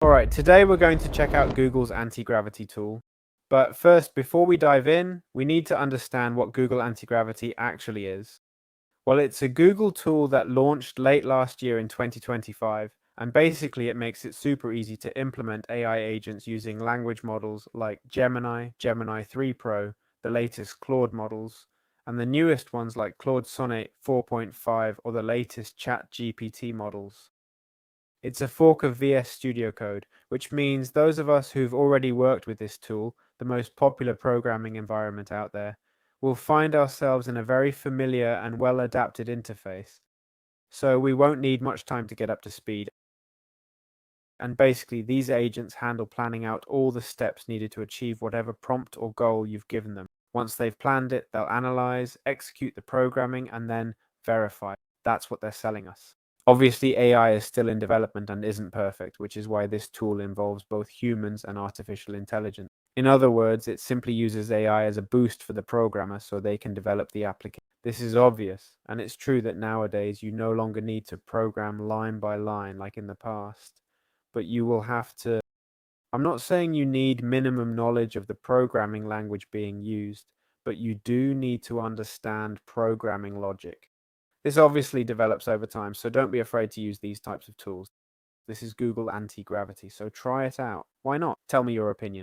Alright, today we're going to check out Google's Antigravity tool. But first, before we dive in, we need to understand what Google Antigravity actually is. Well, it's a Google tool that launched late last year in 2025, and basically it makes it super easy to implement AI agents using language models like Gemini, Gemini 3 Pro, the latest Claude models, and the newest ones like Claude Sonnet 4.5 or the latest ChatGPT models. It's a fork of VS Studio Code, which means those of us who've already worked with this tool, the most popular programming environment out there, will find ourselves in a very familiar and well-adapted interface. So we won't need much time to get up to speed. And basically, these agents handle planning out all the steps needed to achieve whatever prompt or goal you've given them. Once they've planned it, they'll analyze, execute the programming, and then verify. That's what they're selling us. Obviously, AI is still in development and isn't perfect, which is why this tool involves both humans and artificial intelligence. In other words, it simply uses AI as a boost for the programmer so they can develop the application. This is obvious, and it's true that nowadays you no longer need to program line by line like in the past, but you will have to. I'm not saying you need minimum knowledge of the programming language being used, but you do need to understand programming logic. This obviously develops over time, so don't be afraid to use these types of tools. This is Google Anti-Gravity, so try it out. Why not? Tell me your opinion.